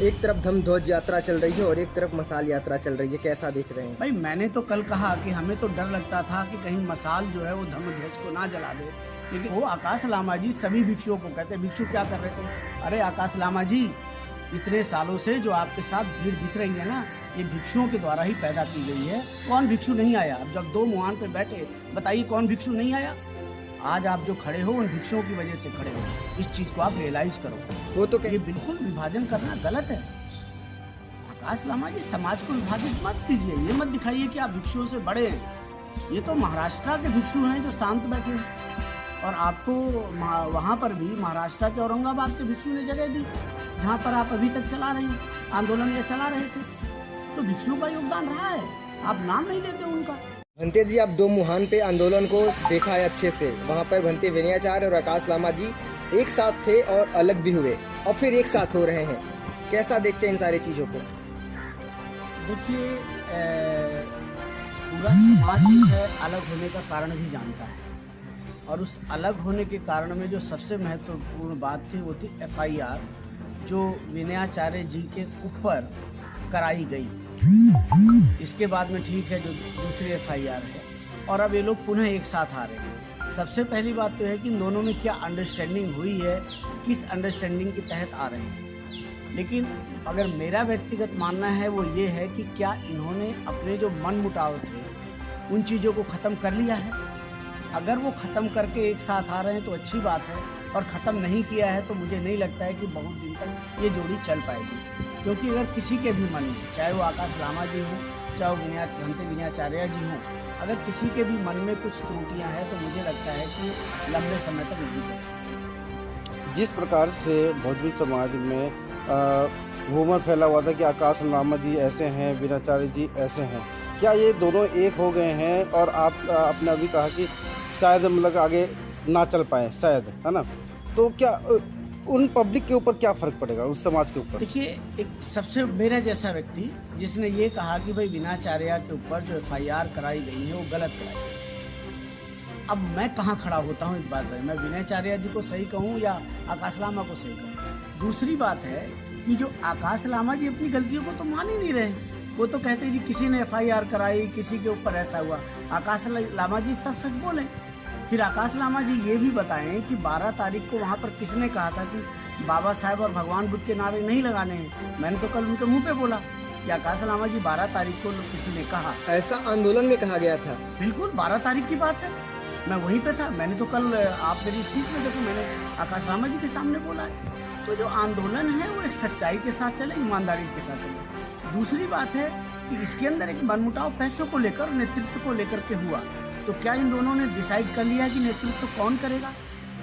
एक तरफ धम ध्वज यात्रा चल रही है और एक तरफ मशाल यात्रा चल रही है, कैसा देख रहे हैं? भाई मैंने तो कल कहा कि हमें तो डर लगता था कि कहीं मशाल जो है वो धम्म ध्वज को ना जला दे, लेकिन वो आकाश लामा जी सभी भिक्षुओं को कहते हैं, भिक्षु क्या कर रहे थे? अरे आकाश लामा जी, इतने सालों से जो आपके साथ भीड़ दिख रही है ना, ये भिक्षुओं के द्वारा ही पैदा की गई है। कौन भिक्षु नहीं आया? अब जब दो मुहान पे बैठे, बताइए कौन भिक्षु नहीं आया? आज आप जो खड़े हो उन भिक्षुओं की वजह से खड़े हो। इस चीज को आप रियलाइज करो। वो तो ये बिल्कुल विभाजन करना गलत है। आकाश लामा जी, समाज को विभाजित मत कीजिए। ये मत दिखाइए कि आप भिक्षुओं से बड़े हैं। ये तो महाराष्ट्र के भिक्षु हैं जो शांत बैठे हैं, और आपको वहाँ पर भी महाराष्ट्र के औरंगाबाद के भिक्षु ने जगह दी, जहाँ पर आप अभी तक चला रहे हैं आंदोलन, या चला रहे थे। तो भिक्षुओं का योगदान रहा है, आप नाम नहीं लेते उनका। भंते जी, आप दो मुहान पे आंदोलन को देखा है अच्छे से। वहाँ पर भंते विनयाचार्य और आकाश लामा जी एक साथ थे और अलग भी हुए, और फिर एक साथ हो रहे हैं। कैसा देखते हैं इन सारी चीजों को? देखिए, पूरा समाज जो है अलग होने का कारण भी जानता है, और उस अलग होने के कारण में जो सबसे महत्वपूर्ण बात थी वो थी FIR, जो विनयाचार्य जी के ऊपर कराई गई। इसके बाद में ठीक है जो दूसरी FIR है, और अब ये लोग पुनः एक साथ आ रहे हैं। सबसे पहली बात तो है कि इन दोनों में क्या अंडरस्टैंडिंग हुई है, किस अंडरस्टैंडिंग के तहत आ रहे हैं। लेकिन अगर मेरा व्यक्तिगत मानना है वो ये है कि क्या इन्होंने अपने जो मन मुटाव थे उन चीज़ों को ख़त्म कर लिया है? अगर वो ख़त्म करके एक साथ आ रहे हैं तो अच्छी बात है, और ख़त्म नहीं किया है तो मुझे नहीं लगता है कि बहुत दिन तक ये जोड़ी चल पाएगी। क्योंकि अगर किसी के भी मन में, चाहे वो आकाश लामा जी हों, चाहे वो भंते विनयाचार्य जी हों, अगर किसी के भी मन में कुछ त्रुटियाँ हैं तो मुझे लगता है कि लंबे समय तक नहीं चल सकती। जिस प्रकार से भोजपुरी समाज में रूमर फैला हुआ था कि आकाश लामा जी ऐसे हैं, विनयाचार्य जी ऐसे हैं, क्या ये दोनों एक हो गए हैं? और आपने अभी कहा कि शायद मतलब आगे ना चल पाए, शायद, है ना? तो क्या उन पब्लिक के ऊपर क्या फ़र्क पड़ेगा, उस समाज के ऊपर? देखिए, एक सबसे मेरा जैसा व्यक्ति जिसने ये कहा कि भाई विनयाचार्य के ऊपर जो FIR कराई गई है वो गलत कराई गई है, अब मैं कहाँ खड़ा होता हूँ इस बात में? मैं विनयाचार्य जी को सही कहूँ या आकाश लामा को सही कहूँ? दूसरी बात है कि जो आकाश लामा जी अपनी गलतियों को तो मान ही नहीं रहे। वो तो कहते हैं कि किसी ने FIR कराई, किसी के ऊपर ऐसा हुआ। आकाश लामा जी सच सच बोले। फिर आकाश लामा जी ये भी बताएं कि 12 तारीख को वहाँ पर किसने कहा था कि बाबा साहेब और भगवान बुद्ध के नारे नहीं लगाने हैं? मैंने तो कल उनके मुंह पे बोला कि आकाश लामा जी 12 तारीख को किसी ने कहा। ऐसा आंदोलन में कहा गया था? बिल्कुल 12 तारीख की बात है, मैं वहीं पे था। मैंने तो कल, आप मेरी स्पीच में देखो, मैंने आकाश लामा जी के सामने बोला है। तो जो आंदोलन है वो एक सच्चाई के साथ चले, ईमानदारी के साथ चले। दूसरी बात है कि इसके अंदर एक मनमुटाव पैसों को लेकर, नेतृत्व को लेकर के हुआ। तो क्या इन दोनों ने डिसाइड कर लिया कि नेतृत्व कौन करेगा?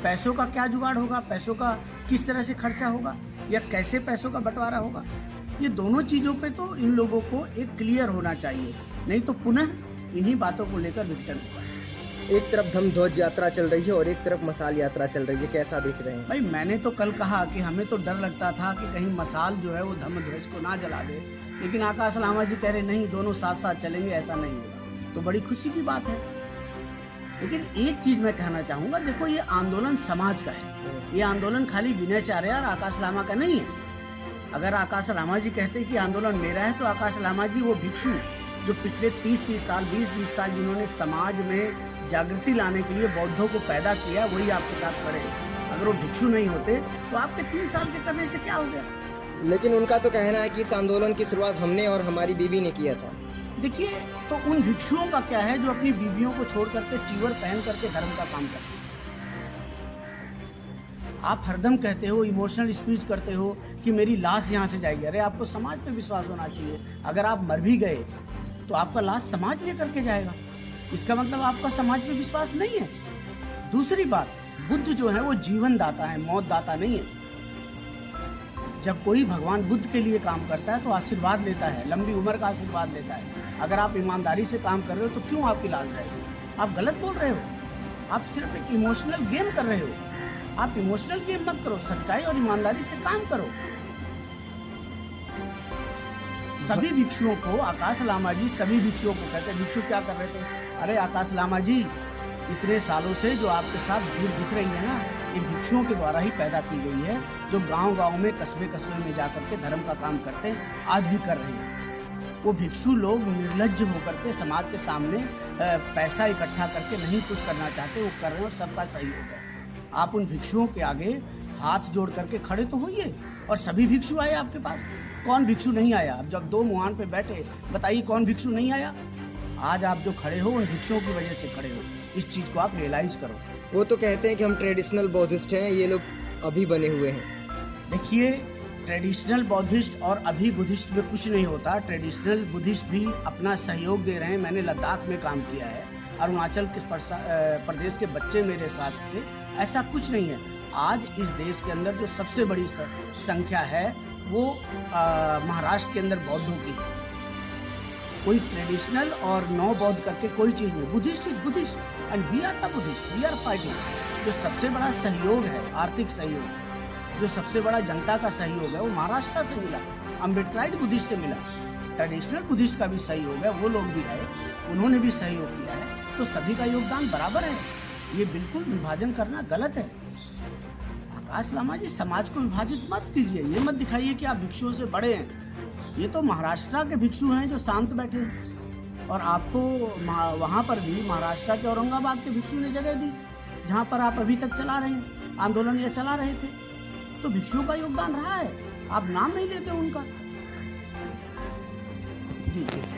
पैसों का क्या जुगाड़ होगा, पैसों का किस तरह से खर्चा होगा, या कैसे पैसों का बंटवारा होगा? ये दोनों चीज़ों पे तो इन लोगों को एक क्लियर होना चाहिए, नहीं तो पुनः इन्हीं बातों को लेकर विघटन होगा। एक तरफ धम ध्वज यात्रा चल रही है और एक तरफ मशाल यात्रा चल रही है, कैसा देख रहे हैं? भाई मैंने तो कल कहा कि हमें तो डर लगता था कि कहीं मशाल जो है वो धम्म ध्वज को ना जला दे, लेकिन आकाश लामा जी कह रहे नहीं, दोनों साथ साथ चलेंगे, ऐसा नहीं होगा। तो बड़ी खुशी की बात है। लेकिन एक चीज मैं कहना चाहूंगा, देखो ये आंदोलन समाज का है, ये आंदोलन खाली विनयाचार्य और आकाश लामा का नहीं है। अगर आकाश लामा जी कहते कि आंदोलन मेरा है, तो आकाश लामा जी वो भिक्षु जो पिछले 30-30 साल, 20-20 साल जिन्होंने समाज में जागृति लाने के लिए बौद्धों को पैदा किया, वही आपके साथ खड़े हैं। अगर वो भिक्षु नहीं होते तो आपके 3 साल के करने से क्या हो गया? लेकिन उनका तो कहना है कि इस आंदोलन की शुरुआत हमने और हमारी बीवी ने किया था। देखिए, तो उन भिक्षुओं का क्या है जो अपनी बीवियों को छोड़ करके चीवर पहन करके धर्म का काम करते हैं? आप हरदम कहते हो, इमोशनल स्पीच करते हो कि मेरी लाश यहाँ से जाएगी। अरे आपको समाज पे विश्वास होना चाहिए। अगर आप मर भी गए तो आपका लाश समाज लेकर के जाएगा, इसका मतलब आपका समाज पे विश्वास नहीं है। दूसरी बात, बुद्ध जो है वो जीवन दाता है, मौत दाता नहीं है। जब कोई भगवान बुद्ध के लिए काम करता है तो आशीर्वाद लेता है, लंबी उम्र का आशीर्वाद लेता है। अगर आप ईमानदारी से काम कर रहे हो तो क्यों आपकी लाश जाएगी? आप गलत बोल रहे हो, आप सिर्फ एक इमोशनल गेम कर रहे हो। आप इमोशनल गेम मत करो, सच्चाई और ईमानदारी से काम करो। सभी भिक्षुओं को, आकाश लामा जी सभी भिक्षुओं को कहते हैं, भिक्षु क्या कर रहे थे? अरे आकाश लामा जी, इतने सालों से जो आपके साथ भीड़ दिख रही है ना, ये भिक्षुओं के द्वारा ही पैदा की गई है, जो गांव-गांव में, कस्बे-कस्बे में जाकर के धर्म का काम करते हैं, आज भी कर रहे हैं। वो भिक्षु लोग निर्लज्ज होकर के समाज के सामने पैसा इकट्ठा करके नहीं कुछ करना चाहते, वो कर रहे हैं और सबका सहयोग है। आप उन भिक्षुओं के आगे हाथ जोड़ करके खड़े तो होइए। और सभी भिक्षु आए आपके पास, कौन भिक्षु नहीं आया? अब जब दो मुहान पे बैठे, बताइए कौन भिक्षु नहीं आया? आज आप जो खड़े हो उन भिक्षुओं की वजह से खड़े हो, इस चीज को आप रियलाइज करो। वो तो कहते हैं कि हम ट्रेडिशनल बौद्धिस्ट हैं, ये लोग अभी बने हुए हैं। देखिए, ट्रेडिशनल बौद्धिस्ट और अभी बुद्धिस्ट में कुछ नहीं होता। ट्रेडिशनल बुद्धिस्ट भी अपना सहयोग दे रहे हैं। मैंने लद्दाख में काम किया है, अरुणाचल के प्रदेश के बच्चे मेरे साथ थे। ऐसा कुछ नहीं है। आज इस देश के अंदर जो सबसे बड़ी संख्या है वो महाराष्ट्र के अंदर बौद्धों की है। कोई ट्रेडिशनल और नो बौद्ध करके कोई चीज नहीं। Buddhist is Buddhist and we are the Buddhist, we are fighting. जो सबसे बड़ा सहयोग है, आर्थिक सहयोग, जो सबसे बड़ा जनता का सहयोग है, वो महाराष्ट्र से मिला, अम्बेडकराइट बुद्धिस्ट से मिला। ट्रेडिशनल बुद्धिस्ट का भी सहयोग है, वो लोग भी आए, उन्होंने भी सहयोग किया है। तो सभी का योगदान बराबर है। ये बिल्कुल विभाजन करना गलत है। आकाश लामा जी, समाज को विभाजित मत कीजिए। ये मत दिखाइए कि आप भिक्षुओं से बड़े हैं। ये तो महाराष्ट्र के भिक्षु हैं जो शांत बैठे हैं, और आपको वहाँ पर भी महाराष्ट्र के औरंगाबाद के भिक्षु ने जगह दी, जहाँ पर आप अभी तक चला रहे हैं आंदोलन, या चला रहे थे। तो भिक्षुओं का योगदान रहा है, आप नाम नहीं लेते उनका। जी।